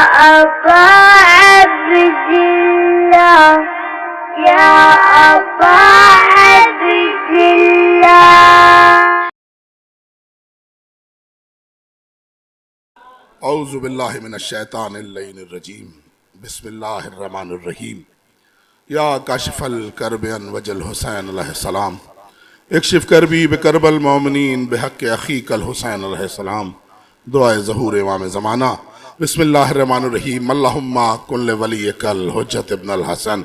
أبا عبد الله يا أبا عبد الله. اعوذ باللہ من الشیطان اللعین الرجیم. بسم اللہ الرحمن الرحیم. یا کاشف الکرب انوج الحسین علیہ السلام اکشف کربی بکرب المومنین بحق اخیک الحسین علیہ السلام. دعائے ظہور امام زمانہ. بسم اللہ الرحمن الرحیم. اللہم کن لولیک الحجت ابن الحسن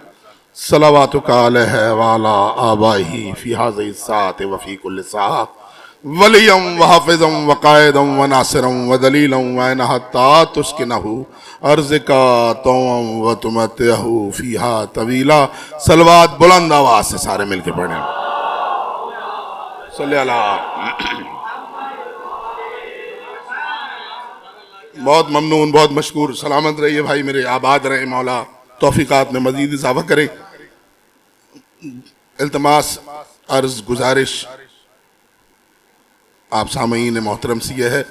صلواتک علیہ وعلا آبائہ فی هذه الساعة وفی کل ساعة ولیم وحافظم وقائدم وناصرم ودلیلم وینہتا تسکنہو ارزکا توم وتمتہو فیہا طویلا. صلوات بلند آواز سے سارے مل کے پڑھیں. صلی اللہ. بہت ممنون، بہت مشکور. سلامت رہیے بھائی میرے، آباد رہیں، مولا توفیقات میں مزید اضافہ کریں. التماس، عرض، گزارش آپ سامعین محترم سے یہ ہے،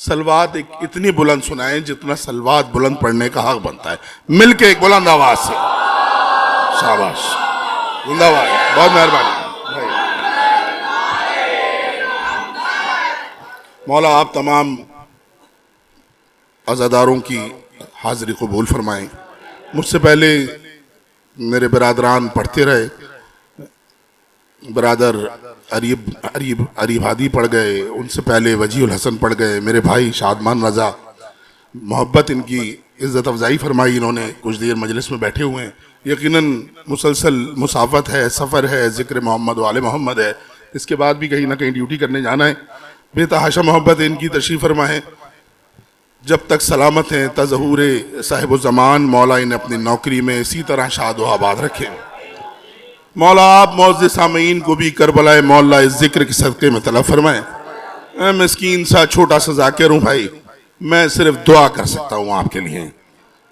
سلوات ایک اتنی بلند سنائیں جتنا سلوات بلند پڑھنے کا حق بنتا ہے. مل کے ایک بلند آواز سے. شاباش، زندہ باد، بہت مہربانی. مولا آپ تمام عزاداروں کی حاضری قبول فرمائیں. مجھ سے پہلے میرے برادران پڑھتے رہے. برادر عریب ہادی پڑھ گئے، ان سے پہلے وجیہ الحسن پڑھ گئے، میرے بھائی شادمان رضا. محبت ان کی عزت افزائی فرمائی. انہوں نے کچھ دیر مجلس میں بیٹھے ہوئے ہیں. یقیناً مسلسل مسافت ہے، سفر ہے، ذکر محمد و آل محمد ہے. اس کے بعد بھی کہیں نہ کہیں ڈیوٹی کرنے جانا ہے. بے تحاشا محبت ان کی تشریف فرمائیں. جب تک سلامت ہیں تظہور صاحب الزمان مولا انہیں اپنی نوکری میں اسی طرح شاد و آباد رکھیں. مولا آپ معزز سامعین کو بھی کربلا مولا اس ذکر کے صدقے میں طلب فرمائیں. میں مسکین سا چھوٹا سا ذاکر ہوں بھائی، میں صرف دعا کر سکتا ہوں آپ کے لیے.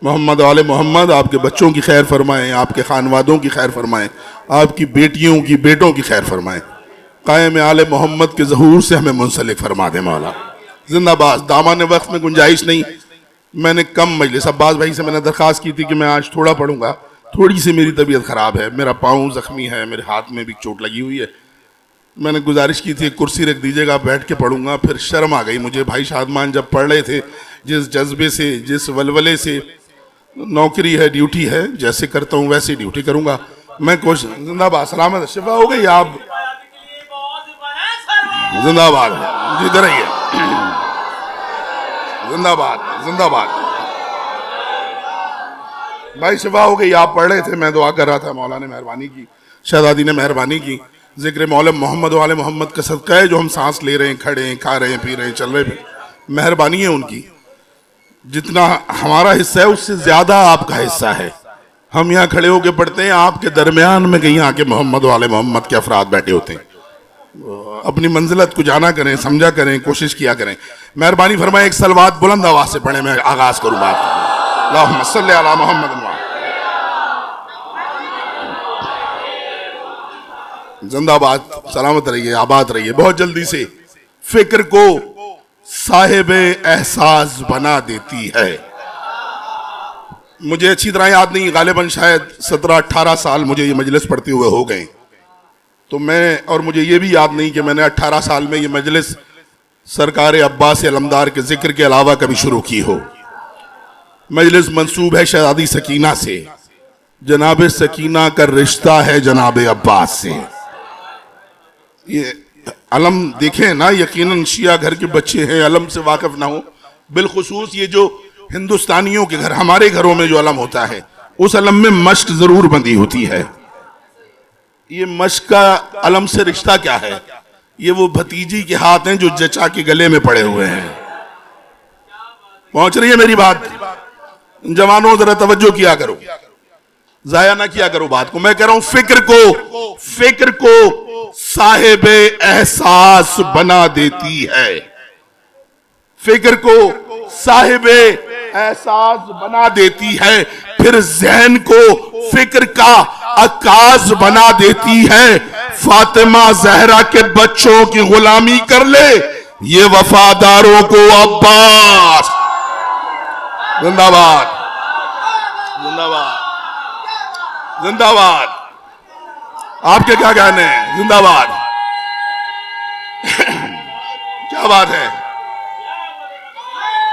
محمد آل محمد آپ کے بچوں کی خیر فرمائیں، آپ کے خانوادوں کی خیر فرمائیں، آپ کی بیٹیوں کی بیٹوں کی خیر فرمائیں. قائم آل محمد کے ظہور سے ہمیں منسلک فرما دیں مولا. زندہ باد. دامان وقت میں گنجائش نہیں. میں نے کم مجلس، عباس بھائی سے میں نے درخواست کی تھی کہ میں آج تھوڑا پڑھوں گا. تھوڑی سی میری طبیعت خراب ہے، میرا پاؤں زخمی ہے، میرے ہاتھ میں بھی چوٹ لگی ہوئی ہے. میں نے گزارش کی تھی کرسی رکھ دیجیے گا، بیٹھ کے پڑھوں گا. پھر شرم آ گئی مجھے. بھائی شادمان جب پڑھ رہے تھے، جس جذبے سے، جس ولولے سے، نوکری ہے، ڈیوٹی ہے، جیسے کرتا ہوں ویسے ڈیوٹی کروں گا. میں کوشش. زندہ باد. سلامت، شفا ہو گئی آپ. زندہ باد. جدھر رہیے. زندہ باد، زندہ باد. بھائی شفا ہو گئی. آپ پڑھ رہے تھے، میں دعا کر رہا تھا. مولا نے مہربانی کی، شہزادی نے مہربانی کی. ذکر مولا محمد و آل محمد کا صدقہ ہے جو ہم سانس لے رہے ہیں، کھڑے ہیں، کھا رہے ہیں، پی رہے ہیں، چل رہے ہیں. مہربانی ہے ان کی. جتنا ہمارا حصہ ہے اس سے زیادہ آپ کا حصہ ہے. ہم یہاں کھڑے ہو کے پڑھتے ہیں، آپ کے درمیان میں کہیں آ کے محمد و آل محمد کے افراد بیٹھے ہوتے ہیں. اپنی منزلت کو جانا کریں، سمجھا کریں، کوشش کیا کریں. مہربانی فرمائیں ایک صلوات بلند آواز سے پڑھیں. میں آغاز کروں بات. اللہم صلی علی محمد. زندہ باد. سلامت رہیے، آباد رہیے. بہت جلدی سے. فکر کو صاحب احساس بنا دیتی ہے. مجھے اچھی طرح یاد نہیں، غالباً شاید 17-18 سال مجھے یہ مجلس پڑھتے ہوئے ہو گئے. تو اور مجھے یہ بھی یاد نہیں کہ میں نے 18 سال میں یہ مجلس سرکار عباس علمدار کے ذکر کے علاوہ کبھی شروع کی ہو. مجلس منسوب ہے شہزادی سکینہ سے. جناب سکینہ کا رشتہ ہے جناب عباس سے. یہ علم دیکھیں نا، یقیناً شیعہ گھر کے بچے ہیں، علم سے واقف نہ ہو. بالخصوص یہ جو ہندوستانیوں کے گھر، ہمارے گھروں میں جو علم ہوتا ہے اس علم میں مشق ضرور بندی ہوتی ہے. یہ مشق کا علم سے رشتہ کیا ہے؟ یہ وہ بھتیجی کے ہاتھ ہیں جو جچا کے گلے میں پڑے ہوئے ہیں. پہنچ رہی ہے میری بات؟ جوانوں ذرا توجہ کیا کرو، ضائع نہ کیا کرو بات کو. میں کہہ رہا ہوں فکر کو صاحب احساس بنا دیتی ہے. فکر کو صاحب احساس بنا دیتی ہے، پھر ذہن کو فکر کا عکاس بنا دیتی ہے. فاطمہ زہرا کے بچوں کی غلامی کر لے، یہ وفاداروں کو عباس. زندہ باد زندہ باد زندہ باد. آپ کے کیا کہنے ہیں؟ زندہ باد. کیا بات ہے؟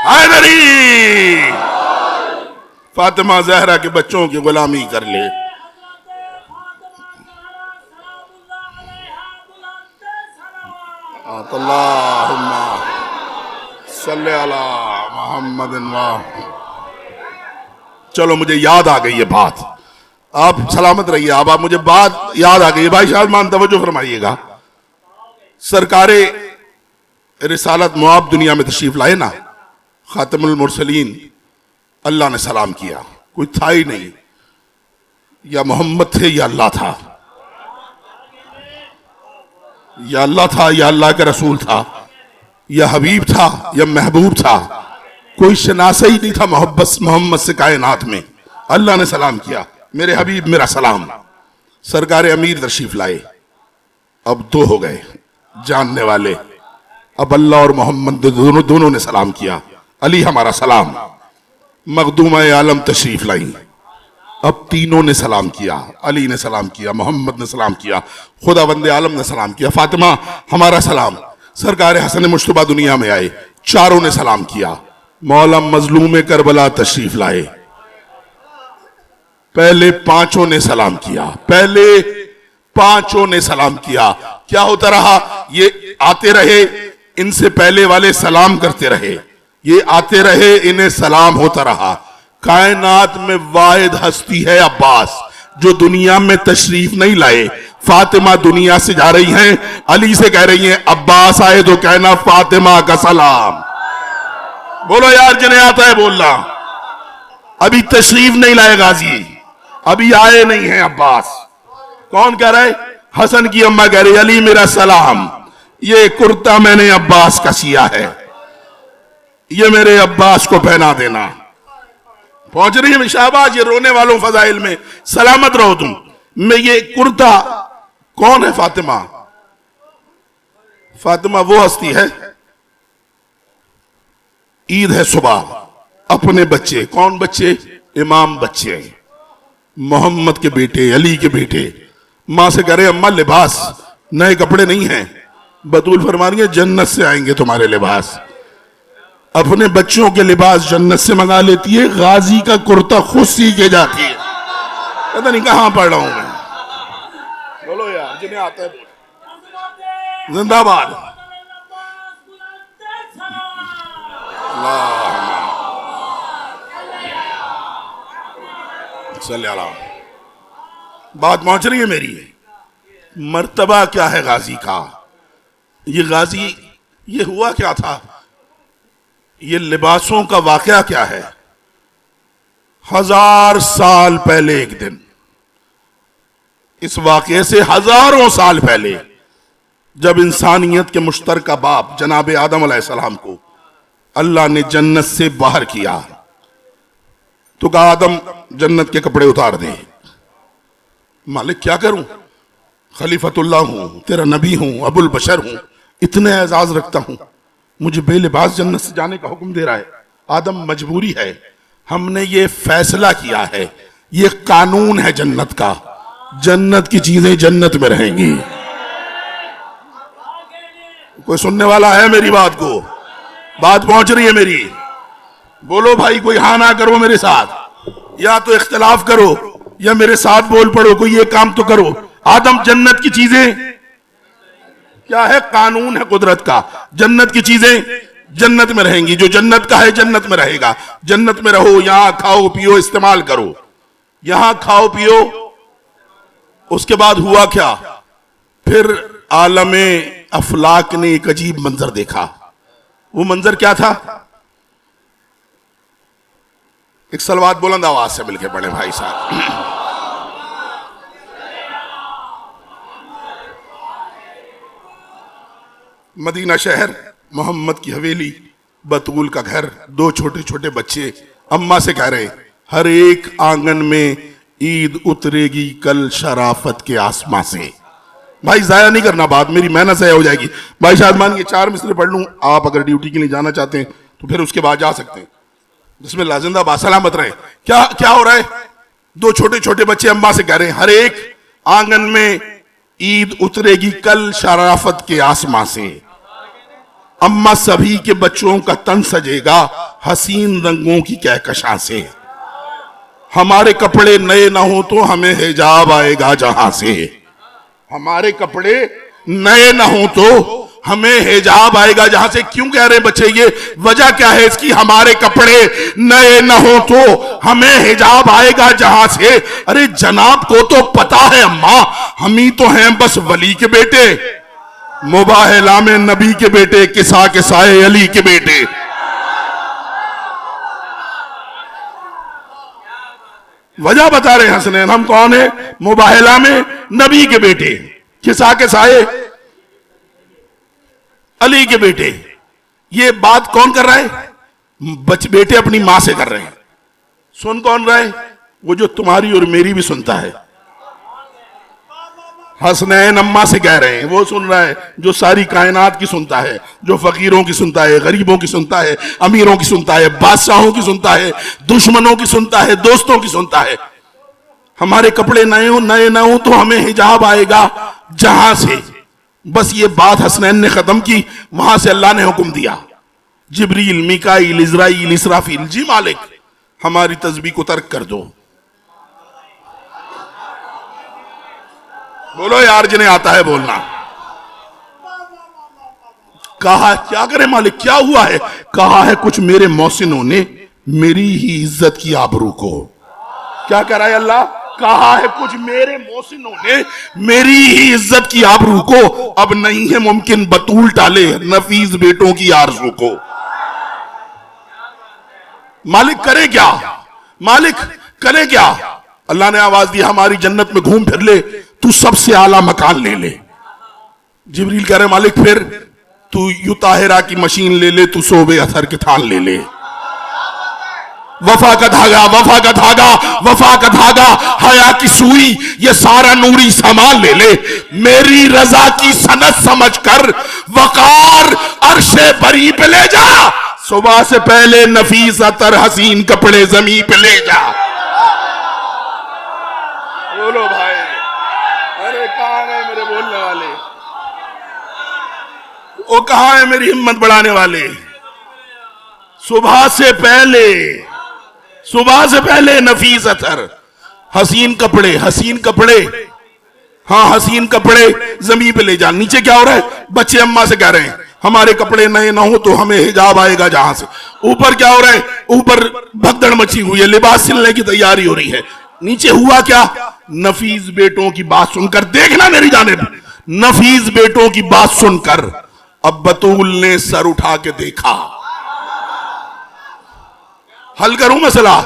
حیدری فاطمہ زہرا کے بچوں کی غلامی کر لے. اللہم صلی علی محمد. چلو مجھے یاد آ گئی یہ بات. آپ سلامت رہیے. آپ مجھے بات یاد آ گئی. بھائی شادمان توجہ فرمائیے گا. سرکار رسالت معاب دنیا میں تشریف لائے نا, خاتم المرسلین, اللہ نے سلام کیا. کوئی تھا ہی نہیں, یا محمد تھے یا اللہ تھا, یا اللہ تھا یا اللہ کا رسول تھا, یا حبیب تھا یا محبوب تھا. کوئی شناسہ ہی نہیں تھا محمد سے کائنات میں. اللہ نے سلام کیا, میرے حبیب میرا سلام. سرکار امیر تشریف لائے. اب دو ہو گئے جاننے والے. اب اللہ اور محمد دونوں نے سلام کیا. علی ہمارا سلام. مخدومہ عالم تشریف لائیں. اب تینوں نے سلام کیا. علی نے سلام کیا, محمد نے سلام کیا, خدا بند عالم نے سلام کیا. فاطمہ ہمارا سلام. سرکار حسن مجتبیٰ دنیا میں آئے, چاروں نے سلام کیا. مولا مظلوم کربلا تشریف لائے. پہلے پانچوں نے سلام کیا. پہلے پانچوں نے سلام کیا. کیا ہوتا رہا؟ یہ آتے رہے, ان سے پہلے والے سلام کرتے رہے, یہ آتے رہے, انہیں سلام ہوتا رہا. کائنات میں واحد ہستی ہے عباس جو دنیا میں تشریف نہیں لائے. فاطمہ دنیا سے جا رہی ہیں, علی سے کہہ رہی ہیں عباس آئے تو کہنا فاطمہ کا سلام. بولو یار جنہیں آتا ہے بولنا. ابھی تشریف نہیں لائے غازی, ابھی آئے نہیں ہیں عباس. کون کہہ رہے؟ حسن کی اماں کہہ رہی علی میرا سلام. یہ کرتا میں نے عباس کا سیا ہے, یہ میرے عباس کو پہنا دینا. پہنچ رہی ہے شہباز, یہ رونے والوں فضائل میں سلامت رہو تم. میں یہ کرتا کون ہے؟ فاطمہ. فاطمہ وہ ہستی ہے. عید ہے صبح, اپنے بچے, کون بچے؟ امام بچے, محمد کے بیٹے, علی کے بیٹے, ماں سے کہہ رہے اماں لباس نئے کپڑے نہیں ہیں. بطول فرما رہی ہے جنت سے آئیں گے تمہارے لباس. اپنے بچوں کے لباس جنت سے منگا لیتی ہے, غازی کا کرتا خود سی کے جاتی ہے. پتہ نہیں کہاں پڑھ رہا ہوں میں. بولو یار جنہیں آتا ہے بولو. زندہ باد. صلی اللہ. بات پہنچ رہی ہے میری. مرتبہ کیا ہے غازی کا؟ یہ غازی, یہ ہوا کیا تھا؟ یہ لباسوں کا واقعہ کیا ہے؟ 1000 سال پہلے ایک دن, اس واقعے سے ہزاروں سال پہلے, جب انسانیت کے مشترکہ باپ جناب آدم علیہ السلام کو اللہ نے جنت سے باہر کیا تو کہا آدم جنت کے کپڑے اتار دے. مالک کیا کروں؟ خلیفۃ اللہ ہوں, تیرا نبی ہوں, ابو البشر ہوں, اتنے اعزاز رکھتا ہوں, مجھے بے لباس جنت سے جانے کا حکم دے رہا ہے. آدم مجبوری ہے, ہم نے یہ فیصلہ کیا ہے, یہ قانون ہے جنت کا, جنت کی چیزیں جنت میں رہیں گی. کوئی سننے والا ہے میری بات کو؟ بات پہنچ رہی ہے میری؟ بولو بھائی, کوئی ہاں نہ کرو میرے ساتھ, یا تو اختلاف کرو یا میرے ساتھ بول پڑو, کوئی یہ کام تو کرو. آدم جنت کی چیزیں کیا ہے؟ قانون ہے قدرت کا, جنت کی چیزیں جنت میں رہیں گی. جو جنت کا ہے جنت میں رہے گا. جنت میں رہو, یہاں کھاؤ پیو استعمال کرو, یہاں کھاؤ پیو. اس کے بعد ہوا کیا؟ پھر عالم افلاک نے ایک عجیب منظر دیکھا. وہ منظر کیا تھا؟ ایک صلوات بلند آواز سے مل کے پڑھیں بھائی صاحب. مدینہ شہر, محمد کی حویلی, بطول کا گھر, 2 چھوٹے چھوٹے بچے. اماں سے کہہ رہے ہر ایک آنگن میں عید اترے گی کل شرافت کے آسماں سے. بھائی ضائع نہیں کرنا بات, میری محنت ضائع ہو جائے گی. بھائی شادمان یہ 4 مصرے پڑھ لوں, آپ اگر ڈیوٹی کے لیے جانا چاہتے ہیں تو پھر اس کے بعد جا سکتے ہیں. بسم اللہ، زندہ باد، سلامت رہے. کیا ہو رہا ہے؟ دو چھوٹے چھوٹے بچے اماں سے کہہ رہے ہیں ہر ایک آنگن میں عید اترے گی کل شرافت کے آسماں سے. اماں سبھی کے بچوں کا تن سجے گا حسین رنگوں کی کہکشاں سے. ہمارے کپڑے نئے نہ ہوں تو ہمیں حجاب آئے گا جہاں سے. ہمارے کپڑے نئے نہ ہوں تو ہمیں حجاب آئے گا جہاں سے. کیوں کہہ رہے بچے یہ؟ وجہ کیا ہے اس کی؟ ہمارے کپڑے نئے نہ ہوں تو ہمیں حجاب آئے گا جہاں سے. ارے جناب کو تو پتا ہے اماں، ہم ہی تو ہیں بس ولی کے بیٹے، مباہلہ میں نبی کے بیٹے، کسا کے سائے علی کے بیٹے. وجہ بتا رہے ہیں حسنین، ہم کون ہیں؟ مباہلہ میں نبی کے بیٹے، کسا کے سائے علی کے بیٹے. یہ بات کون کر رہا ہے؟ بیٹے اپنی ماں سے کر رہے ہیں. سن کون رہا ہے؟ وہ جو تمہاری اور میری بھی سنتا ہے. حسنین اماں سے کہہ رہے ہیں، وہ سن رہا ہے جو ساری کائنات کی سنتا ہے، جو فقیروں کی سنتا ہے، غریبوں کی سنتا ہے، امیروں کی سنتا ہے، بادشاہوں کی سنتا ہے، دشمنوں کی سنتا ہے، دوستوں کی سنتا ہے. ہمارے کپڑے نئے نہ ہوں تو ہمیں حجاب آئے گا جہاں سے. بس یہ بات حسنین نے ختم کی، وہاں سے اللہ نے حکم دیا جبریل، میکائیل، اسرائیل، اسرافیل، جی مالک ہماری تسبیح کو ترک کر دو. بولو یار جنہیں آتا ہے بولنا. کہا کیا کرے مالک؟ کیا ہوا ہے؟ کہا ہے کچھ میرے محسنوں نے میری ہی عزت کی آبرو کو. کیا کہہ رہا ہے اللہ؟ کہا ہے کچھ میرے محسنوں نے میری ہی عزت کی آبرو کو اب نہیں ہے ممکن بطول ٹالے نفیس بیٹوں کی آرزو کو. مالک کرے کیا؟ مالک کرے کیا؟ اللہ نے آواز دی ہماری جنت میں گھوم پھر لے، تو سب سے اعلیٰ مکان لے لے. جبریل کہہ رہے مالک پھر تو یو طاہرہ کی مشین لے لے، تو صوبے اثر کے تھان لے لے. وفا کا دھاگا، وفا کا دھاگا، وفا کا دھاگا، حیا کی سوئی، یہ سارا نوری سامان لے لے. میری رضا کی سند سمجھ کر وقار عرش بری پہ لے جا. صبح سے پہلے نفیس عطر حسین کپڑے زمین پہ لے جا. بولو بھائی، ارے کہاں گئے میرے بولنے والے؟ وہ کہاں ہے میری ہمت بڑھانے والے؟ صبح سے پہلے نفیس عطر حسین کپڑے، حسین کپڑے، ہاں حسین کپڑے زمین پہ لے جا. نیچے کیا ہو رہا ہے؟ بچے اماں سے کہہ رہے ہیں ہمارے کپڑے نئے نہ ہو تو ہمیں حجاب آئے گا جہاں سے. اوپر کیا ہو رہا ہے؟ اوپر بھگدڑ مچی ہوئی ہے، لباس سلنے کی تیاری ہو رہی ہے. نیچے ہوا کیا؟ نفیس بیٹوں کی بات سن کر، دیکھنا میری جانب، نفیس بیٹوں کی بات سن کر اب بطول نے سر اٹھا کے دیکھا. حل کروں مسئلہ؟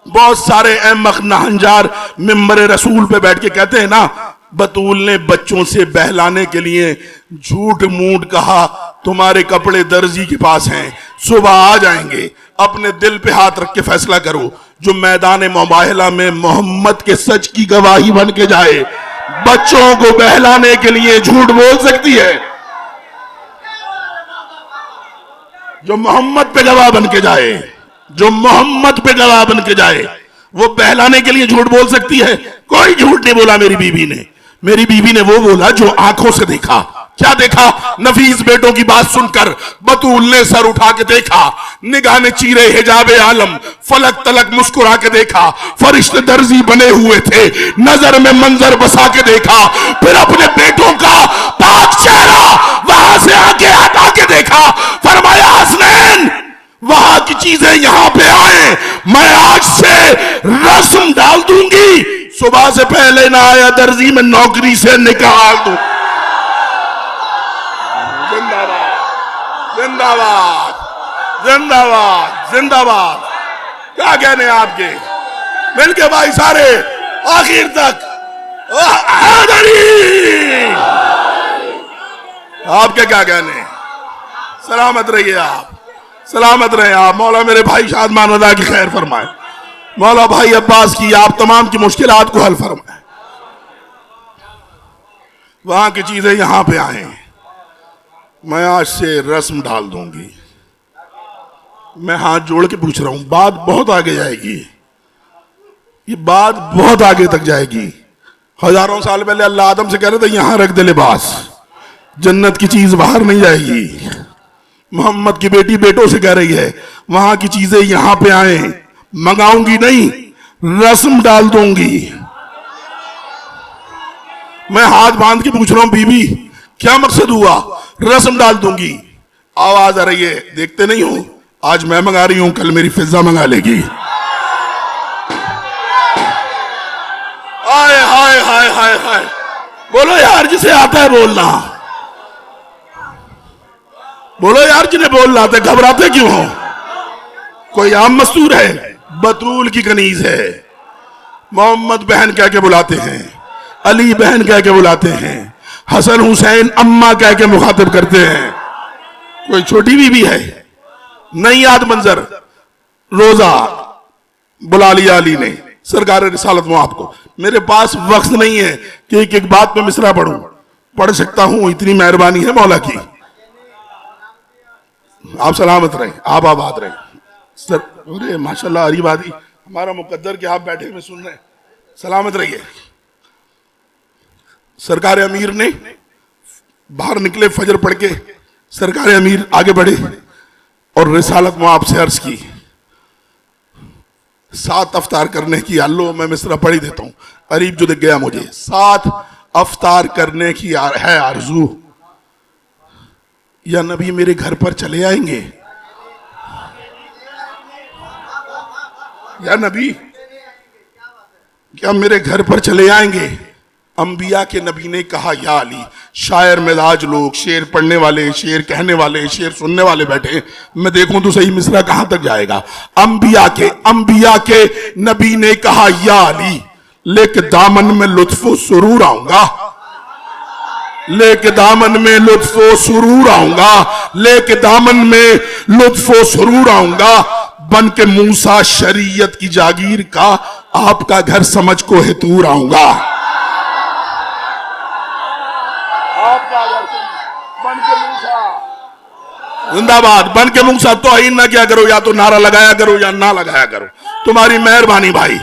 بہت احمق احمق نہنجار ممبر رسول پہ بیٹھ کے کہتے ہیں نا بطول نے بچوں سے بہلانے کے لیے جھوٹ موٹ کہا تمہارے کپڑے درزی کے پاس ہیں، صبح آ جائیں گے. اپنے دل پہ ہاتھ رکھ کے فیصلہ کرو، جو میدان مباہلہ میں محمد کے سچ کی گواہی بن کے جائے بچوں کو بہلانے کے لیے جھوٹ بول سکتی ہے؟ جو محمد پہ گواہ بن کے جائے، جو محمد پہ گواہ بن کے جائے، وہ بہلانے کے لیے جھوٹ بول سکتی ہے؟ کوئی جھوٹ نہیں بولا میری بیوی نے. میری بیوی نے وہ بولا جو آنکھوں سے دیکھا. کیا دیکھا؟ نفیس بیٹوں کی بات سن کر بطول نے سر اٹھا کے دیکھا، نگاہ نے چیرے حجاب عالم، فلک تلک مسکرا کے دیکھا. فرشتے درزی بنے ہوئے تھے، نظر میں منظر بسا کے دیکھا. پھر اپنے بیٹوں کا پاک چہرہ وہاں سے آگے ہٹا کے دیکھا. فرمایا حسنین وہاں کی چیزیں یہاں پہ آئیں، میں آج سے رسم ڈال دوں گی، صبح سے پہلے نہ آیا درزی میں نوکری سے نکال دوں. زندہ باد، زندہ باد، زندہ باد، زندہ باد. کیا کہنے آپ کے؟ مل کے بھائی سارے آخر تک آپ کے کیا کہنے؟ سلامت رہیے آپ، سلامت رہے آپ. مولا میرے بھائی شادمان رضا کی خیر فرمائے، مولا بھائی عباس کی آپ تمام کی مشکلات کو حل فرمائے. وہاں کی چیزیں یہاں پہ آئیں، میں آج سے رسم ڈال دوں گی. میں ہاتھ جوڑ کے پوچھ رہا ہوں، بات بہت آگے جائے گی، یہ بات بہت آگے تک جائے گی. ہزاروں سال پہلے اللہ آدم سے کہہ رہے تھے یہاں رکھ دے لباس، جنت کی چیز باہر نہیں جائے گی. محمد کی بیٹی بیٹوں سے کہہ رہی ہے وہاں کی چیزیں یہاں پہ آئیں، منگاؤں گی نہیں، رسم ڈال دوں گی. میں ہاتھ باندھ کے پوچھ رہا ہوں بی بی کیا مقصد ہوا؟ رسم ڈال دوں گی. آواز آ رہی ہے، دیکھتے نہیں ہو آج میں منگا رہی ہوں، کل میری فضا منگا لے گی. ہائے ہائے ہائے ہائے ہائے. بولو یار جسے آتا ہے بولنا، بولو یار جنہیں بولنا آتا ہے، گھبراتے کیوں ہو؟ کوئی عام مستور ہے؟ بطول کی کنیز ہے. محمد بہن کہہ کے بلاتے ہیں، علی بہن کہہ کے بلاتے ہیں، حسن حسین اماں کہہ کے مخاطب کرتے ہیں. کوئی چھوٹی بی بی ہے؟ نہیں یاد منظر، روزہ بلا لیا علی نے سرکار رسالت آپ کو. میرے پاس وقت نہیں ہے کہ ایک ایک بات میں مصرع پڑھوں، پڑھ سکتا ہوں، اتنی مہربانی ہے مولا کی. آپ سلامت رہیں، آپ آباد رہیں. سر ماشاءاللہ عریب آدھی ہمارا مقدر کہ آپ بیٹھے میں سن رہے ہیں. سلامت رہیے. سرکار امیر نے باہر نکلے فجر پڑھ کے، سرکار امیر آگے بڑھے اور رسالت میں آپ سے عرض کی 7 افطار کرنے کی. اللہ میں مصرع پڑھ ہی دیتا ہوں، قریب جو دکھ گیا مجھے. 7 افطار کرنے کی ہے آرزو، یا نبی میرے گھر پر چلے آئیں گے؟ یا نبی کیا میرے گھر پر چلے آئیں گے؟ انبیاء کے نبی نے کہا یا علی. شاعر مزاج لوگ، شعر پڑھنے والے، شعر کہنے والے، شعر سننے والے بیٹھے، میں دیکھوں تو صحیح مصرع کہاں تک جائے گا. انبیاء کے نبی نے کہا یا علی، لے کے دامن میں لطف و سرور آؤں گا، لے کے دامن میں لطف و سرور آؤں گا، لے کے دامن میں لطف و سرور آؤں گا. بن کے موسیٰ شریعت کی جاگیر کا، آپ کا گھر سمجھ کو ہتور آؤں گا. بن کے موسیٰ زندہ باد. بن کے موسیٰ توہین نہ کیا کرو، یا تو نعرہ لگایا کرو یا نہ لگایا کرو، تمہاری مہربانی بھائی.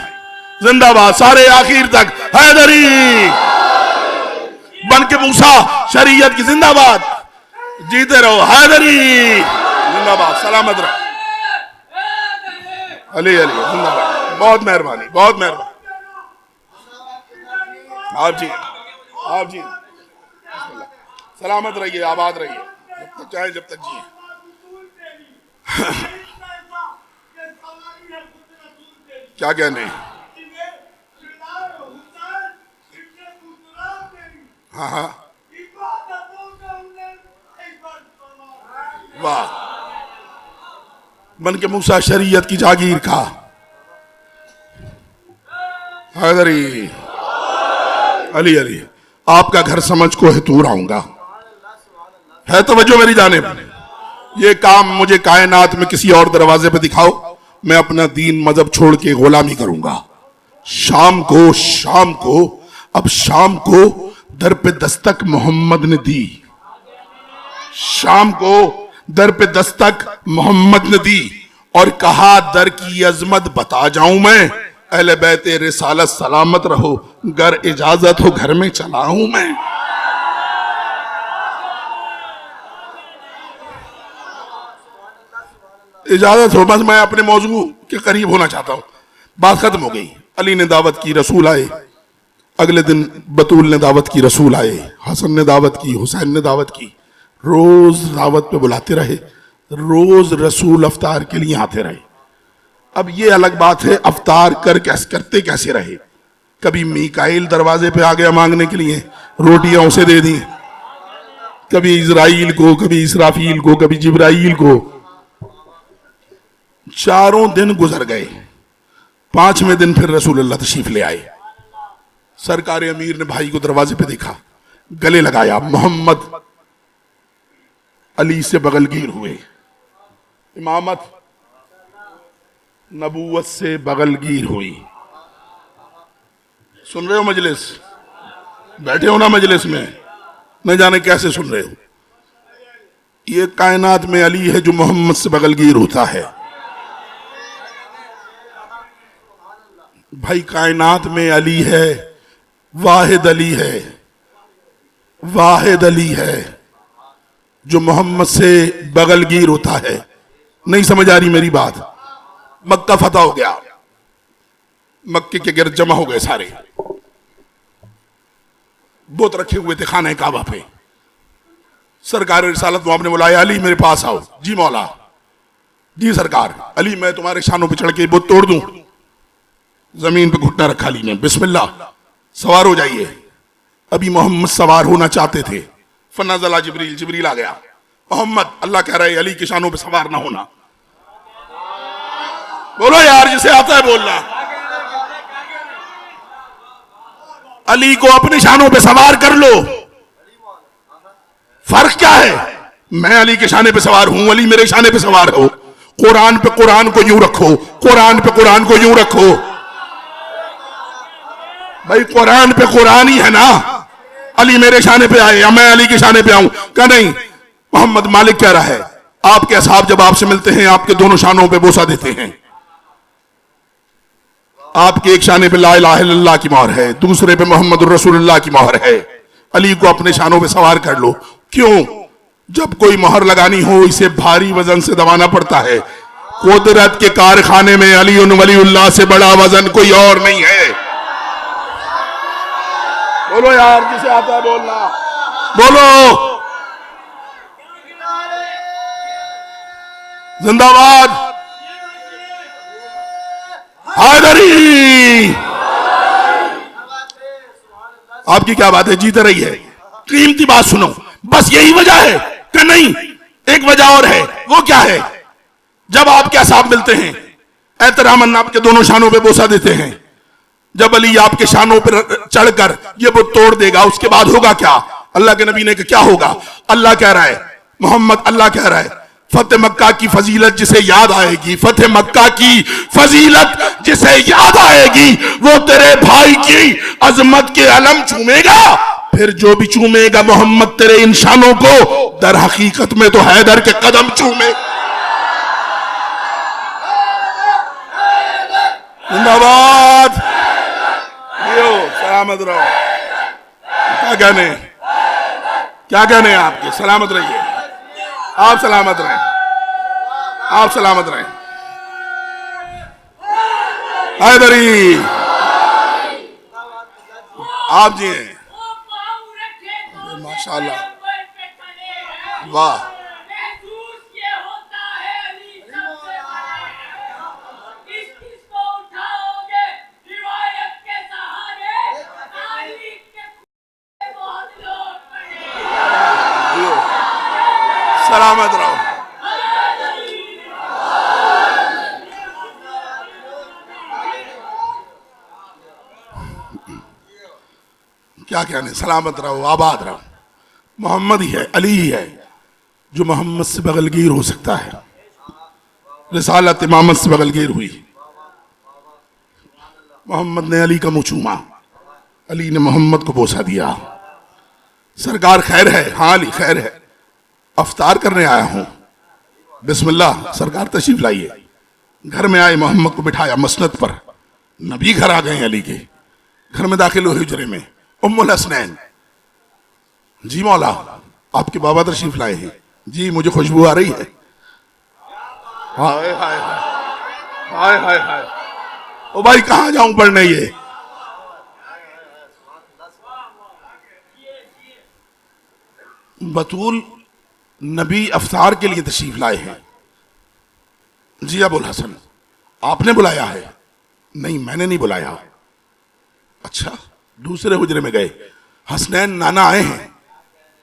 زندہ باد سارے آخر تک. حیدری بن کے موسیٰ شریعت کی زندہ باد. جیتے رہو حیدری زندہ باد. سلامت رہو. علی علی زندہ باد. بہت مہربانی، بہت مہربانی. آپ جی سلامت رہیے، آباد رہیے، جب تک چاہے جب تک جیے. کیا کہنے؟ ہاں واہ. بن کے موسیٰ شریعت کی جاگیر کا. حیدری علی علی آپ کا گھر سمجھ کو ہتور آؤں گا. ہے توجہ میری جانب؟ یہ کام مجھے کائنات میں کسی اور دروازے پہ دکھاؤ، میں اپنا دین مذہب چھوڑ کے غلامی کروں گا. شام کو در پہ دستک محمد نے دی. شام کو در پہ دستک محمد نے دی اور کہا در کی عظمت بتا جاؤں میں. اہل بیت رسالت سلامت رہو، گر اجازت ہو گھر میں چلا ہوں میں. اجازت ہو، بس میں اپنے موضوع کے قریب ہونا چاہتا ہوں. بات ختم ہو گئی. علی نے دعوت کی، رسول آئے. اگلے دن بطول نے دعوت کی، رسول آئے. حسن نے دعوت کی، حسین نے دعوت کی. روز دعوت پہ بلاتے رہے، روز رسول افطار کے لیے آتے رہے. اب یہ الگ بات ہے افطار کرتے کیسے رہے. کبھی میکائیل دروازے پہ آ گیا مانگنے کے لیے، روٹیاں اسے دے دیں. کبھی اسرائیل کو، کبھی اسرافیل کو، کبھی جبرائیل کو. 4 دن گزر گئے. 5ویں دن پھر رسول اللہ تشریف لے آئے. سرکار امیر نے بھائی کو دروازے پہ دیکھا، گلے لگایا. محمد علی سے بغل گیر ہوئے. امامت نبوت سے بغل گیر ہوئی. سن رہے ہو مجلس؟ بیٹھے ہو نا مجلس میں؟ نہ جانے کیسے سن رہے ہو. یہ کائنات میں علی ہے جو محمد سے بغل گیر ہوتا ہے. بھائی کائنات میں علی ہے، واحد علی ہے، واحد علی ہے جو محمد سے بغل گیر ہوتا ہے. نہیں سمجھ آ رہی میری بات؟ مکہ فتح ہو گیا، مکے کے گرد جمع ہو گئے سارے، بت رکھے ہوئے تھے خانہ کعبہ پہ. سرکار رسالت آپ نے بلایا، علی میرے پاس آؤ. جی مولا. جی سرکار. علی میں تمہارے شانوں پہ چڑھ کے بت توڑ دوں؟ زمین پہ گھٹنا رکھا علی نے، بسم اللہ سوار ہو جائیے. ابھی محمد سوار ہونا چاہتے تھے، فنزل جبریل، جبریل آ گیا. محمد، اللہ کہہ رہا ہے علی کے شانوں پہ سوار نہ ہونا. بولو یار جسے آتا ہے بولنا. علی کو اپنے شانوں پہ سوار کر لو. فرق کیا ہے؟ میں علی کے شانے پہ سوار ہوں، علی میرے شانے پہ سوار ہو. قرآن پہ قرآن کو یوں رکھو، قرآن پہ قرآن کو یوں رکھو. بھائی قرآن پہ قرآن ہی ہے نا. علی میرے شانے پہ آئے یا میں علی کے شانے پہ آؤں؟ کہ نہیں. محمد مالک کہہ رہا ہے آپ کے اصحاب جب آپ سے ملتے ہیں آپ کے دونوں شانوں پہ بوسہ دیتے ہیں. آپ کے ایک شانے پہ لا الہ الا اللہ کی مہر ہے، دوسرے پہ محمد الرسول اللہ کی مہر ہے. علی کو اپنے شانوں پہ سوار کر لو. کیوں؟ جب کوئی مہر لگانی ہو اسے بھاری وزن سے دبانا پڑتا ہے. قدرت کے کارخانے میں علی ولی اللہ سے بڑا وزن کوئی اور نہیں ہے. بولو یار جسے آتا ہے بولنا. بولو. زندہ باد حیدری. آپ کی کیا بات ہے؟ جیتے رہی ہے. قیمتی بات سنو، بس یہی وجہ ہے کہ نہیں؟ ایک وجہ اور ہے. وہ کیا ہے؟ جب آپ کے اصحاب ملتے ہیں احتراماً آپ کے دونوں شانوں پہ بوسہ دیتے ہیں. جب علی آپ کے شانوں پر چڑھ کر یہ بت توڑ دے گا اس کے بعد ہوگا کیا؟ اللہ کے نبی نے کہ کیا ہوگا؟ اللہ کہہ رہا ہے، محمد اللہ کہہ رہا ہے فتح مکہ کی فضیلت جسے یاد آئے گی، فتح مکہ کی فضیلت جسے یاد آئے گی وہ تیرے بھائی کی عظمت کے علم چومے گا. پھر جو بھی چومے گا محمد تیرے ان شانوں کو، در حقیقت میں تو حیدر کے قدم چومے. زندہ باد. سلامت رہو. کیا کہنے آپ کے؟ سلامت رہیے. آپ سلامت رہیں، آپ سلامت رہیں. حیدری آپ جی ہیں. ماشاءاللہ واہ. سلامت رہو. کیا کہنے؟ سلامت رہو، آباد رہو. محمد ہی ہے، علی ہی ہے جو محمد سے بغل گیر ہو سکتا ہے. رسالت امامت سے بغل گیر ہوئی. محمد نے علی کا منہ چوما، علی نے محمد کو بوسہ دیا. سرکار خیر ہے؟ ہاں علی خیر ہے، افطار کرنے آیا ہوں. بسم اللہ. سرکار تشریف لائیے. گھر میں آئے، محمد کو بٹھایا مسند پر. نبی گھر آ گئے ہیں علی کے. گھر میں داخل ہوئے حجرے میں. ام الحسنین. جی مولا آپ کے بابا تشریف لائے ہیں. جی مجھے خوشبو آ رہی ہے. ہائے ہائے ہائے ہائے ہائے. او بھائی کہاں جاؤں پڑھنے؟ یہ بطول نبی افطار کے لیے تشریف لائے ہیں. جی ابو الحسن آپ نے بلایا ہے؟ نہیں میں نے نہیں بلایا. اچھا. دوسرے حجرے میں گئے. حسنین نانا آئے ہیں.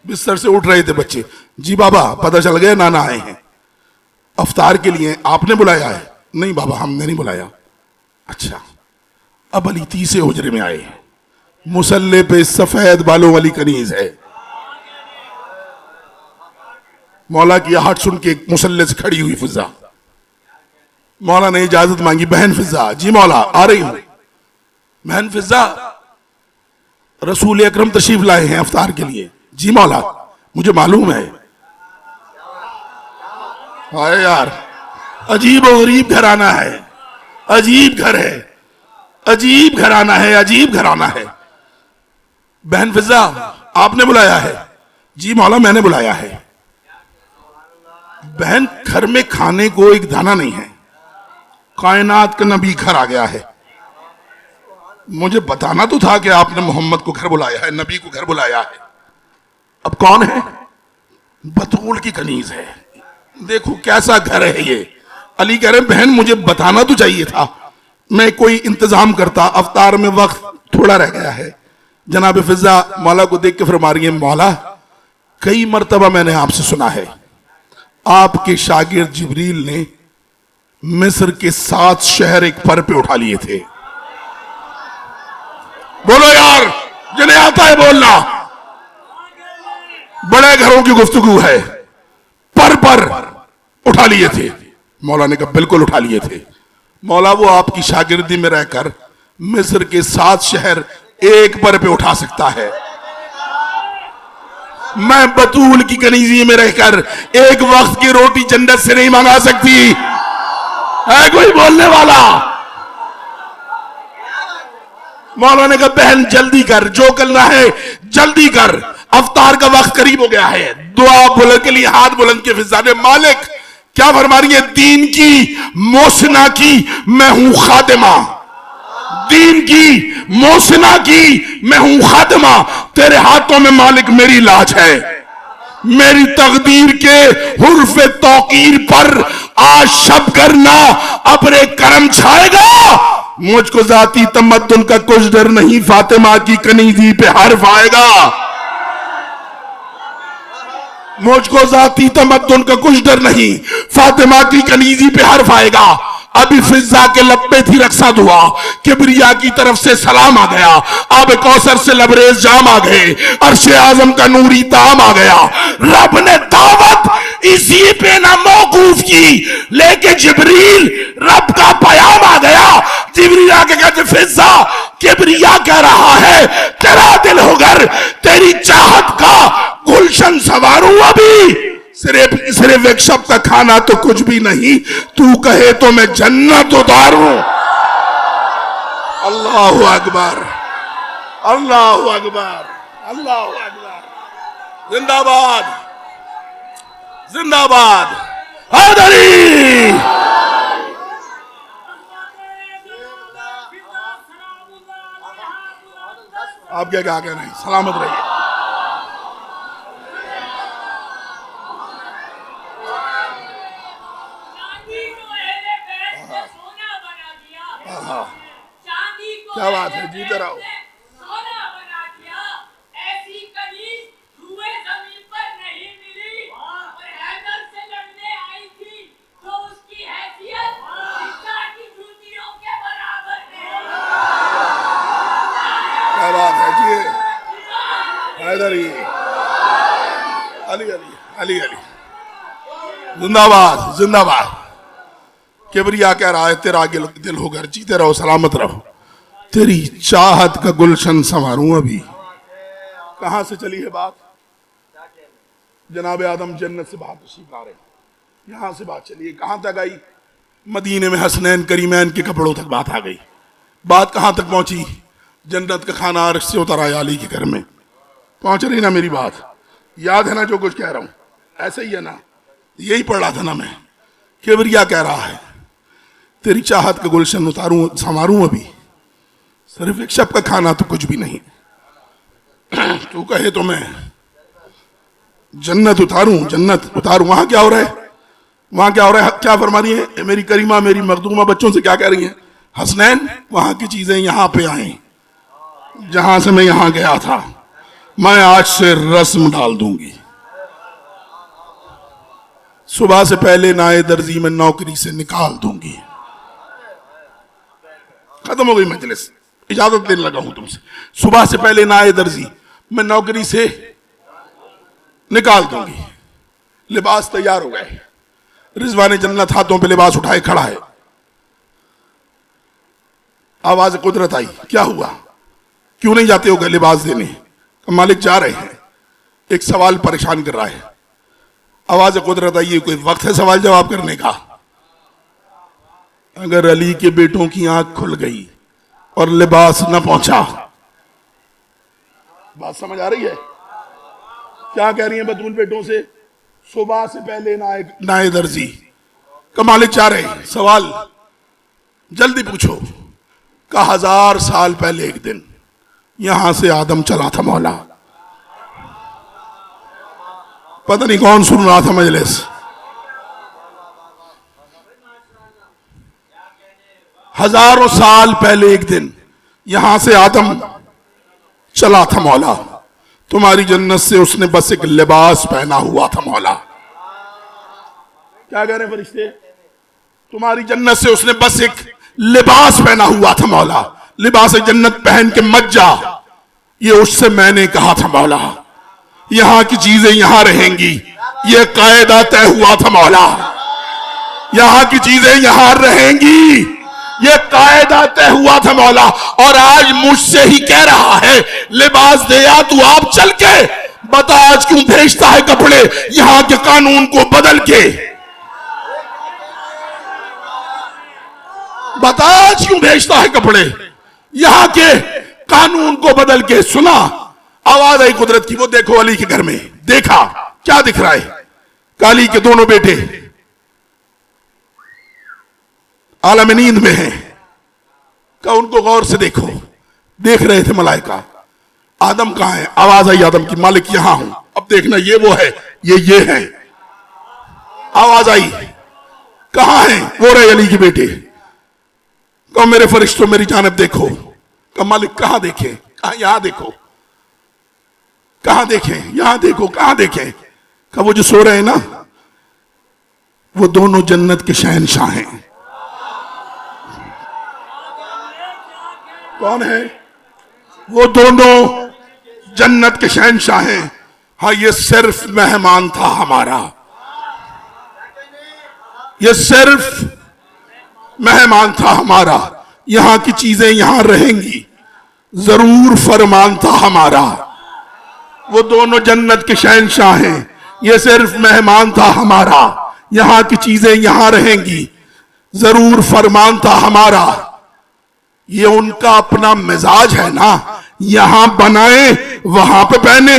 بستر سے اٹھ رہے تھے بچے. جی بابا پتہ چل گیا نانا آئے ہیں افطار کے لیے، آپ نے بلایا ہے؟ نہیں بابا ہم نے نہیں بلایا. اچھا. اب علی تیسرے حجرے میں آئے. مسلح پہ سفید بالوں والی کنیز ہے. مولا کی آہٹ سن کے مسلح سے کھڑی ہوئی فضا. مولا نے اجازت مانگی. بہن فضا. جی مولا آ رہی ہوں. بہن فضا رسول اکرم تشریف لائے ہیں افطار کے لیے. جی مولا مجھے معلوم ہے. ہائے یار عجیب و غریب گھرانہ ہے، عجیب گھر ہے. عجیب گھرانہ ہے، عجیب گھرانہ ہے. بہن فضا آپ نے بلایا ہے؟ جی مولا میں نے بلایا ہے. بہن گھر میں کھانے کو ایک دانہ نہیں ہے، کائنات کا نبی گھر آ گیا ہے. مجھے بتانا تو تھا کہ آپ نے محمد کو گھر بلایا ہے، نبی کو گھر بلایا ہے. اب کون ہے؟ بطول کی کنیز ہے. دیکھو کیسا گھر ہے یہ. علی کہہ رہے ہیں بہن مجھے بتانا تو چاہیے تھا، میں کوئی انتظام کرتا. افطار میں وقت تھوڑا رہ گیا ہے. جناب فضا مولا کو دیکھ کے فرما رہی ہیں مولا کئی مرتبہ میں نے آپ سے سنا ہے آپ کے شاگرد جبریل نے مصر کے 7 شہر ایک پر پہ اٹھا لیے تھے. بولو یار جنہیں آتا ہے بولنا. بڑے گھروں کی گفتگو ہے. پر اٹھا لیے تھے. مولا نے کہا بالکل اٹھا لیے تھے. مولا وہ آپ کی شاگردی میں رہ کر مصر کے 7 شہر ایک پر پہ اٹھا سکتا ہے. میں بطول کی کنیزی میں رہ کر ایک وقت کی روٹی جنت سے نہیں منگا سکتی. ہے کوئی بولنے والا؟ مولا نے کہا بہن جلدی کر، جو کرنا ہے جلدی کر، افطار کا وقت قریب ہو گیا ہے. دعا بلند کے لیے ہاتھ بلند کے فضا نے مالک کیا فرما رہی ہے؟ دین کی موسنا کی میں ہوں خادمہ، دین کی موسنا کی میں ہوں خادمہ. تیرے ہاتھوں میں مالک میری لاج ہے. میری تقدیر کے حرف توقیر پر آج شب کرنا اپنے کرم چھائے گا. مجھ کو ذاتی تمدن کا کچھ ڈر نہیں، فاطمہ کی کنیزی پہ حرف آئے گا. مجھ کو ذاتی تمدن کا کچھ ڈر نہیں، فاطمہ کی کنیزی پہ حرف آئے گا. ابھی فضا کے لب پہ تھی رقصہ دعا، کبریا کی طرف سے سلام آ گیا. آب کوثر سے لبریز جام آ گئے، عرش اعظم کا نوری دام آ گیا. رب نے دعوت اسی پہ نہ موقوف کی، لیکن جبریل رب کا پیام آ گیا. جبریل آ کے کہتے فضا کبریا کہہ رہا ہے تیرا دل ہو گر تیری چاہت کا گلشن سواروں. ابھی صرف ایک شب کا کھانا تو کچھ بھی نہیں، تو کہے تو میں جنت اتاروں. اللہ اکبر، اللہ اکبر، اللہ اکبر. زندہ باد، زندہ باد حیدری. آپ کیا کہہ رہے ہیں؟ سلامت رہیے. کیا بات ہے، جیتے رہو. کیا بات ہے جی. حیدری، علی علی علی علی. زندہ باد، زندہ باد. کبریا کہہ رہا ہے تیرا دل ہو گر جیتے رہو، سلامت رہو. تیری چاہت کا گلشن سنواروں. ابھی کہاں سے چلی ہے بات؟ جناب آدم جنت سے بات تشریف لا رہے ہیں، یہاں سے بات چلی ہے. کہاں تک آئی؟ مدینے میں حسنین کریمین کے کپڑوں تک بات آ گئی. بات کہاں تک پہنچی؟ جنت کا کھانا عرش سے اتر آیا علی کے گھر میں. پہنچ رہی نا میری بات؟ یاد ہے نا جو کچھ کہہ رہا ہوں؟ ایسے ہی ہے نا؟ یہی پڑھ رہا تھا نا میں. کبریا کہہ رہا ہے تیری چاہت کا گلشن اتاروں سنواروں. ابھی صرف ایک شب کا کھانا تو کچھ بھی نہیں، تو کہے تو میں جنت اتاروں، جنت اتاروں. وہاں کیا ہو رہا ہے؟ وہاں کیا ہو رہا ہے؟ کیا فرما رہی ہیں میری کریمہ، میری مخدومہ بچوں سے کیا کہہ رہی ہیں؟ حسنین وہاں کی چیزیں یہاں پہ آئیں، جہاں سے میں یہاں گیا تھا میں آج سے رسم ڈال دوں گی. صبح سے پہلے نائے درزی میں نوکری سے نکال دوں گی. ختم ہو گئی مجلس، اجازت دینے لگا ہوں تم سے. صبح سے پہلے نائے درزی میں نوکری سے نکال دوں گی. لباس تیار ہو گئے، رضوان جنت ہاتھوں پہ لباس اٹھائے کھڑا ہے. آواز قدرت آئی. کیا ہوا؟ کیوں نہیں جاتے ہو گئے لباس دینے؟ مالک جا رہے ہیں. ایک سوال پریشان کر رہا ہے. آواز قدرت آئی. کوئی وقت ہے سوال جواب کرنے کا؟ اگر علی کے بیٹوں کی آنکھ کھل گئی اور لباس نہ پہنچا. بات سمجھ آ رہی ہے؟ کیا کہہ رہی ہیں بطول بیٹوں سے؟ صبح سے پہلے نہ درزی کا مالک چاہ رہے ہیں. سوال جلدی پوچھو. کہ 1000 سال پہلے ایک دن یہاں سے آدم چلا تھا مولا. پتہ نہیں کون سن رہا تھا مجلس. 1000 سال پہلے ایک دن یہاں سے آدم چلا تھا مولا. تمہاری جنت سے اس نے بس ایک لباس پہنا ہوا تھا مولا. کیا کہہ رہے ہیں فرشتے؟ تمہاری جنت سے اس نے بس ایک لباس پہنا ہوا تھا مولا. لباس جنت پہن کے مت جا. یہ اس سے میں نے کہا تھا مولا. یہاں کی چیزیں یہاں رہیں گی. یہ قاعدہ طے ہوا تھا مولا. یہاں کی چیزیں یہاں رہیں گی. یہ قاعدہ طے ہوا تھا مولا. اور آج مجھ سے ہی کہہ رہا ہے لباس دے یا تو آپ چل کے بتا آج کیوں بھیجتا ہے کپڑے یہاں کے قانون کو بدل کے. بتا آج کیوں بھیجتا ہے کپڑے یہاں کے قانون کو بدل کے. سنا آواز آئی قدرت کی. وہ دیکھو علی کے گھر میں. دیکھا کیا دکھ رہا ہے؟ علی کے دونوں بیٹے عالم نیند میں ہیں. کہ ان کو غور سے دیکھو. دیکھ رہے تھے ملائکہ. آدم کہاں ہے؟ آواز آئی آدم کی. مالک یہاں ہوں. اب دیکھنا یہ وہ ہے یہ ہے. آواز آئی کہاں ہیں؟ وہ رہے علی کے بیٹے. کہ میرے فرشتوں میری جانب دیکھو. کہ مالک کہاں دیکھیں؟ کہاں یہاں دیکھو. کہاں دیکھیں؟ یہاں دیکھو. کہاں دیکھیں؟ کہ وہ جو سو رہے ہیں نا وہ دونوں جنت کے شہنشاہ ہیں. کون ہے؟ وہ دونوں جنت کے شہنشاہ ہیں. ہاں یہ صرف مہمان تھا ہمارا. یہ صرف مہمان تھا ہمارا. یہاں کی چیزیں یہاں رہیں گی. ضرور فرمان تھا ہمارا. وہ دونوں جنت کے شہنشاہ ہیں. یہ صرف مہمان تھا ہمارا. یہاں کی چیزیں یہاں رہیں گی. ضرور فرمان تھا ہمارا. یہ ان کا اپنا مزاج ہے نا. یہاں بنائیں وہاں پہ پہنے.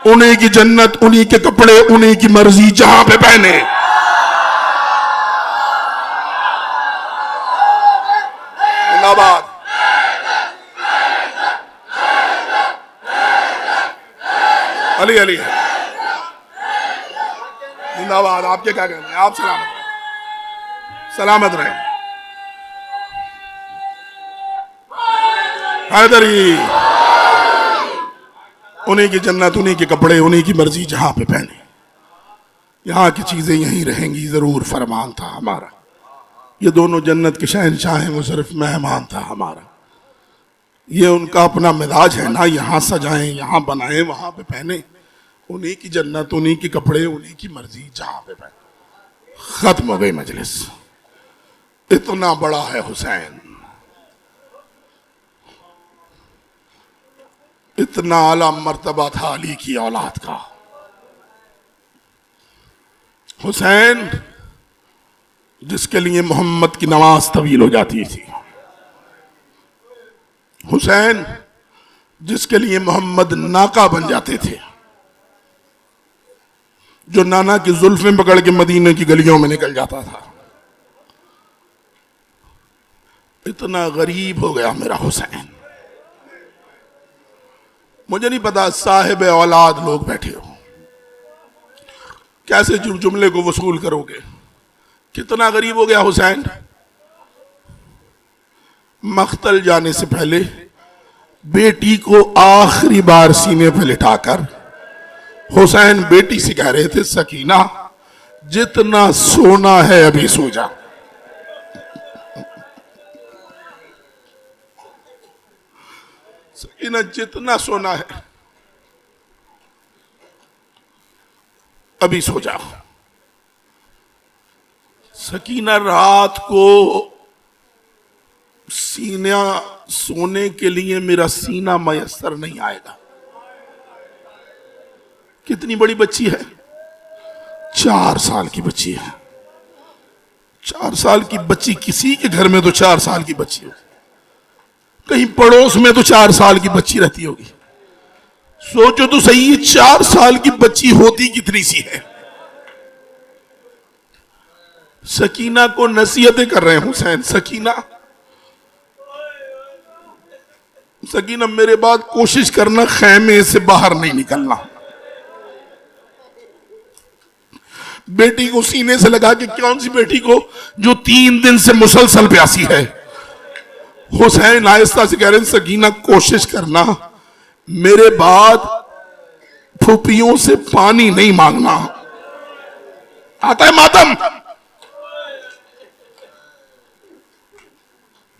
انہیں کی جنت انہیں کے کپڑے انہیں کی مرضی جہاں پہ پہنے. آباد علی علی زندہ باد. آپ کے کیا کہنے ہیں؟ آپ سلامت رہیں. حیدری انہیں کی جنت انہیں کے کپڑے انہیں کی مرضی جہاں پہ پہنے. یہاں کی چیزیں یہیں رہیں گی. ضرور فرمان تھا ہمارا. یہ دونوں جنت کے شہنشاہ ہیں. وہ صرف مہمان تھا ہمارا. یہ ان کا اپنا مزاج ہے نا. یہاں سجائیں یہاں بنائیں وہاں پہ پہنے. انہیں کی جنت انہیں کے کپڑے انہیں کی مرضی جہاں پہ پہنے. ختم ہو گئی مجلس. اتنا بڑا ہے حسین. اتنا اعلیٰ مرتبہ تھا علی کی اولاد کا. حسین جس کے لیے محمد کی نماز طویل ہو جاتی تھی. حسین جس کے لیے محمد ناکا بن جاتے تھے. جو نانا کی زلفیں پکڑ کے مدینے کی گلیوں میں نکل جاتا تھا. اتنا غریب ہو گیا میرا حسین. مجھے نہیں پتا صاحب اولاد لوگ بیٹھے ہو کیسے جملے کو وصول کرو گے. کتنا غریب ہو گیا حسین. مقتل جانے سے پہلے بیٹی کو آخری بار سینے پہ لٹا کر حسین بیٹی سے کہہ رہے تھے سکینہ جتنا سونا ہے ابھی سو جا. سکینہ جتنا سونا ہے ابھی سو جا. سکینہ رات کو سینہ سونے کے لیے میرا سینہ میسر نہیں آئے گا. کتنی بڑی بچی ہے؟ 4 سال کی بچی ہے. 4 سال کی بچی کسی کے گھر میں تو 4 سال کی بچی ہو. کہیں پڑوس میں تو 4 سال کی بچی رہتی ہوگی. سوچو تو صحیح 4 سال کی بچی ہوتی کتنی سی ہے. سکینہ کو نصیحتیں کر رہے ہیں حسین. سکینہ میرے بعد کوشش کرنا خیمے سے باہر نہیں نکلنا. بیٹی کو سینے سے لگا کے. کون سی بیٹی کو؟ جو 3 دن سے مسلسل پیاسی ہے. حسین آہستہ سے کہہ رہے ہیں سکینہ کوشش کرنا میرے بعد پھوپھیوں سے پانی نہیں مانگنا. آتا ہے ماتم.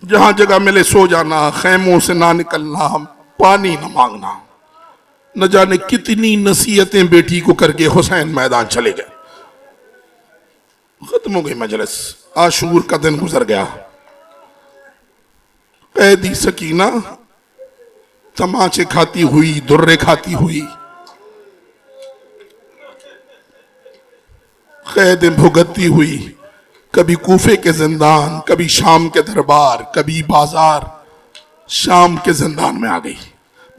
جہاں جگہ ملے سو جانا, خیموں سے نہ نکلنا, پانی نہ مانگنا. نہ جانے کتنی نصیحتیں بیٹی کو کر کے حسین میدان چلے گئے. ختم ہو گئی مجلس. عاشور کا دن گزر گیا. قیدی سکینہ تماچے کھاتی ہوئی, درے کھاتی ہوئی, قیدیں بھگتتی ہوئی, کبھی کوفے کے زندان, کبھی شام کے دربار, کبھی بازار, شام کے زندان میں آ گئی.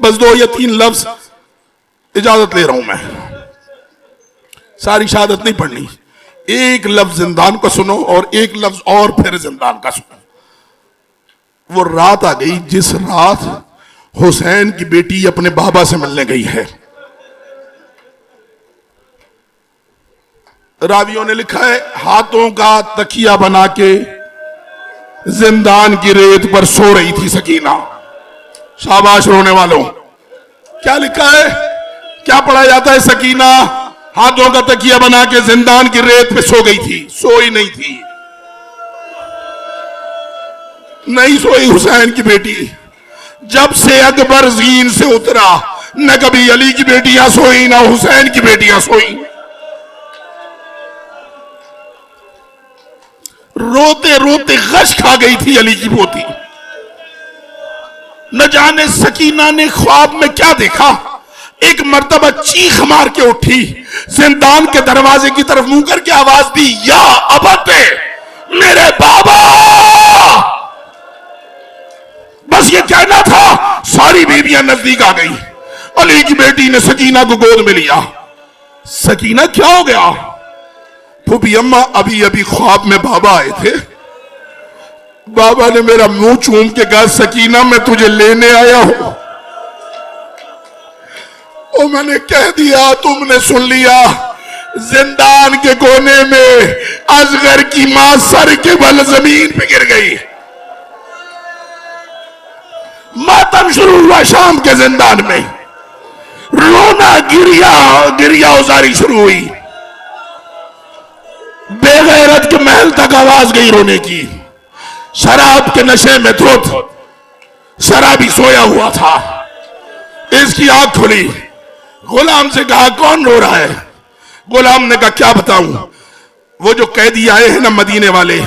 بس 2 یا 3 لفظ اجازت لے رہا ہوں میں, ساری شہادت نہیں پڑھنی. ایک لفظ زندان کا سنو اور ایک لفظ اور پھر زندان کا سنو. وہ رات آ گئی جس رات حسین کی بیٹی اپنے بابا سے ملنے گئی ہے. راویوں نے لکھا ہے ہاتھوں کا تکیہ بنا کے زندان کی ریت پر سو رہی تھی سکینہ. شاباش رونے والوں. کیا لکھا ہے, کیا پڑھا جاتا ہے؟ سکینہ ہاتھوں کا تکیہ بنا کے زندان کی ریت پہ سو گئی تھی. سوئی نہیں تھی, نہیں سوئی حسین کی بیٹی. جب سے اکبر زین سے اترا نہ کبھی علی کی بیٹیاں سوئی نہ حسین کی بیٹیاں سوئی. روتے روتے غش کھا گئی تھی علی کی پوتی. نہ جانے سکینہ نے خواب میں کیا دیکھا. ایک مرتبہ چیخ مار کے اٹھی, زندان کے دروازے کی طرف منہ کر کے آواز دی, یا ابتے, میرے بابا. بس یہ کہنا تھا, ساری بیویاں نزدیک آ گئی. علی کی بیٹی نے سکینہ کو گود میں لیا. سکینہ کیا ہو گیا؟ پھوپھی اماں ابھی خواب میں بابا آئے تھے. بابا نے میرا منہ چوم کے کہا سکینہ میں تجھے لینے آیا ہوں. اور میں نے کہہ دیا, تم نے سن لیا. زندان کے کونے میں اصغر کی ماں سر کے بل زمین پہ گر گئی. ماتم شروع ہوا شام کے زندان میں. رونا گریا ازاری شروع ہوئی. بے غیرت کے محل تک آواز گئی رونے کی. شراب کے نشے میں دھت شرابی سویا ہوا تھا. اس کی آنکھ کھلی. غلام سے کہا کون رو رہا ہے؟ غلام نے کہا کیا بتاؤں, وہ جو قیدی آئے ہیں نا مدینے والے,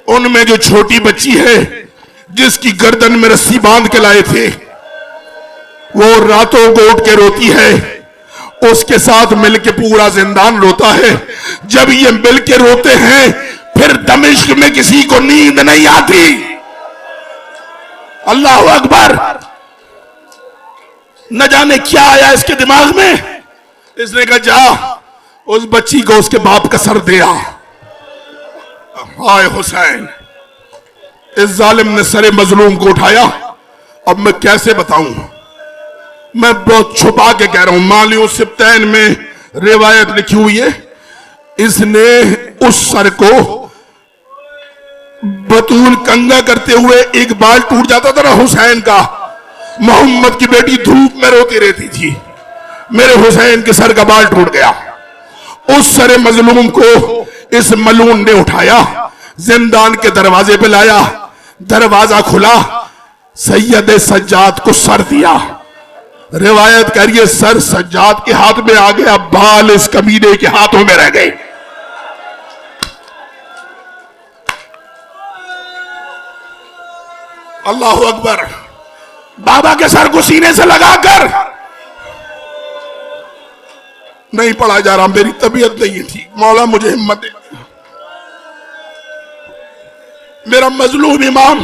ان میں جو چھوٹی بچی ہے جس کی گردن میں رسی باندھ کے لائے تھے, وہ راتوں کو اٹھ کے روتی ہے. اس کے ساتھ مل کے پورا زندان روتا ہے. جب یہ مل کے روتے ہیں پھر دمشق میں کسی کو نیند نہیں آتی. اللہ اکبر. نہ جانے کیا آیا اس کے دماغ میں. اس نے کہا جا اس بچی کو اس کے باپ کا سر دے آ. ہائے حسین, اس ظالم نے سر مظلوم کو اٹھایا. اب میں کیسے بتاؤں, میں بہت چھپا کے کہہ رہا ہوں. مالیو سبتین میں روایت لکھی ہوئی ہے, اس نے اس سر کو بطول کنگا کرتے ہوئے ایک بال ٹوٹ جاتا تھا نا حسین کا. محمد کی بیٹی دھوپ میں روتی رہتی تھی, میرے حسین کے سر کا بال ٹوٹ گیا. اس سر مظلوم کو اس ملعون نے اٹھایا, زندان کے دروازے پہ لایا. دروازہ کھلا, سید سجاد کو سر دیا. روایت کریے سر سجاد کے ہاتھ میں آ گیا, بال اس کمینے کے ہاتھوں میں رہ گئے. اللہ اکبر. بابا کے سر کو سینے سے لگا کر نہیں پڑھا جا رہا, میری طبیعت نہیں تھی. مولا مجھے ہمت دے. میرا مظلوم امام